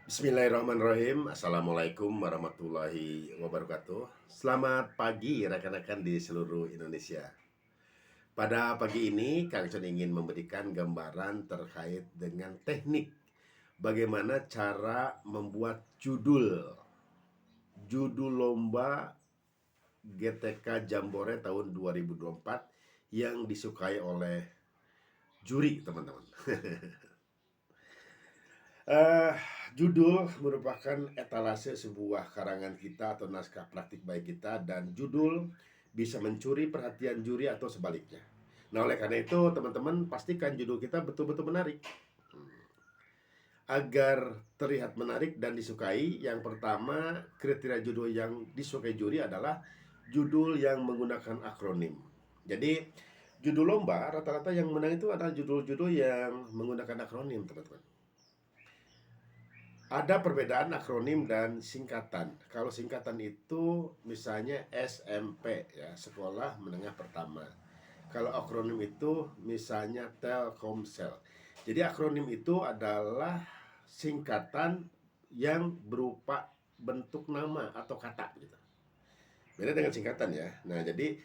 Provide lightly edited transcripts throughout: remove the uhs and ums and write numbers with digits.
Bismillahirrahmanirrahim. Assalamualaikum warahmatullahi wabarakatuh. Selamat pagi rekan-rekan di seluruh Indonesia. Pada pagi ini, Kang Con ingin memberikan gambaran terkait dengan teknik bagaimana cara membuat judul lomba GTK Jambore tahun 2024 yang disukai oleh juri, teman-teman. Eh, Judul merupakan etalase sebuah karangan kita atau naskah praktik baik kita, dan judul bisa mencuri perhatian juri atau sebaliknya. Nah, oleh karena itu, teman-teman pastikan judul kita betul-betul menarik. Agar terlihat menarik dan disukai, yang pertama, kriteria judul yang disukai juri adalah judul yang menggunakan akronim. Jadi, judul lomba rata-rata yang menang itu adalah judul-judul yang menggunakan akronim, teman-teman. Ada perbedaan akronim dan singkatan. Kalau singkatan itu misalnya SMP, ya, Sekolah Menengah Pertama. Kalau akronim itu misalnya Telkomsel. Jadi akronim itu adalah singkatan yang berupa bentuk nama atau kata gitu. Beda dengan singkatan ya. Nah, jadi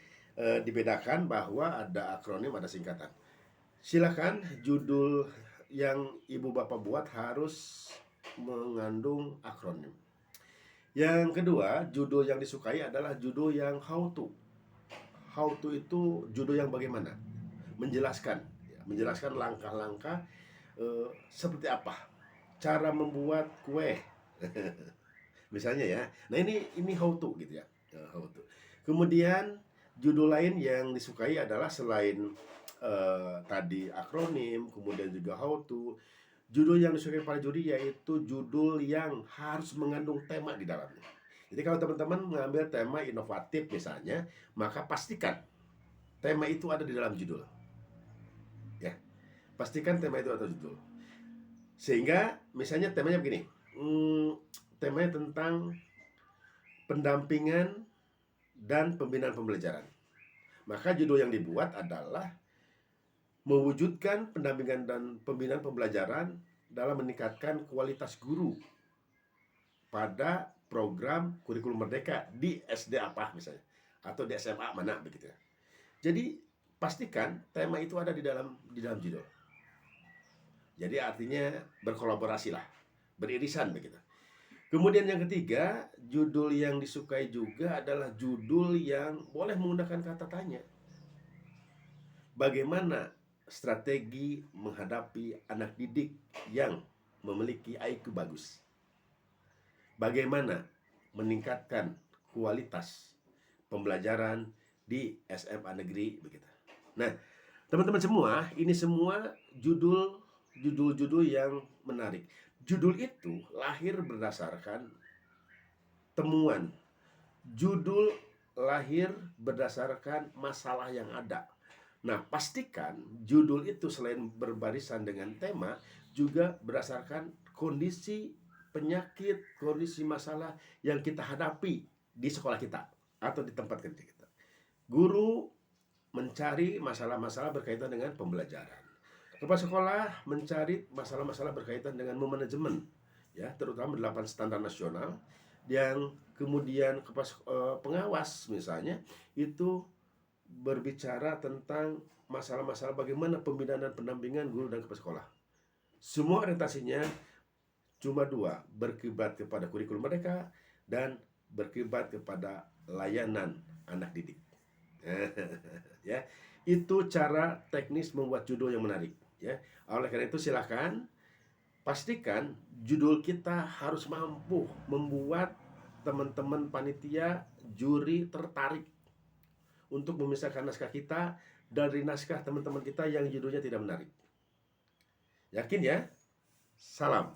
dibedakan bahwa ada akronim, ada singkatan. Silakan judul yang ibu bapak buat harus mengandung akronim. Yang kedua, judul yang disukai adalah judul yang how to. How to itu judul yang bagaimana, menjelaskan, ya, menjelaskan langkah-langkah seperti apa cara membuat kue, misalnya ya. Nah, ini how to gitu ya. How to. Kemudian judul lain yang disukai adalah selain tadi akronim, kemudian juga how to, judul yang disukai para juri yaitu judul yang harus mengandung tema di dalamnya. Jadi kalau teman-teman mengambil tema inovatif misalnya, maka pastikan tema itu ada di dalam judul. Ya, pastikan tema itu ada di judul. Sehingga misalnya temanya begini, temanya tentang pendampingan dan pembinaan pembelajaran. Maka judul yang dibuat adalah mewujudkan pendampingan dan pembinaan pembelajaran dalam meningkatkan kualitas guru pada program kurikulum merdeka di SD apa misalnya, atau di SMA mana begitu ya. Jadi pastikan tema itu ada di dalam judul. Jadi artinya berkolaborasi lah, beririsan begitu. Kemudian yang ketiga, judul yang disukai juga adalah judul yang boleh menggunakan kata tanya. Bagaimana strategi menghadapi anak didik yang memiliki IQ bagus? Bagaimana meningkatkan kualitas pembelajaran di SMA negeri begitu. Nah, teman-teman semua, ini semua judul-judul yang menarik. Judul itu lahir berdasarkan temuan. Judul lahir berdasarkan masalah yang ada. Nah, pastikan judul itu selain berbarisan dengan tema, juga berdasarkan kondisi penyakit, kondisi masalah yang kita hadapi di sekolah kita atau di tempat kerja kita. Guru mencari masalah-masalah berkaitan dengan pembelajaran. Kepala sekolah mencari masalah-masalah berkaitan dengan manajemen, ya, terutama 8 standar nasional, yang kemudian pengawas misalnya itu berbicara tentang masalah-masalah bagaimana pembinaan dan pendampingan guru dan kepala sekolah. Semua orientasinya cuma dua, berkiblat kepada kurikulum mereka dan berkiblat kepada layanan anak didik. Ya, itu cara teknis membuat judul yang menarik. Ya, oleh karena itu silakan pastikan judul kita harus mampu membuat teman-teman panitia juri tertarik untuk memisahkan naskah kita dari naskah teman-teman kita yang judulnya tidak menarik. Yakin ya? Salam.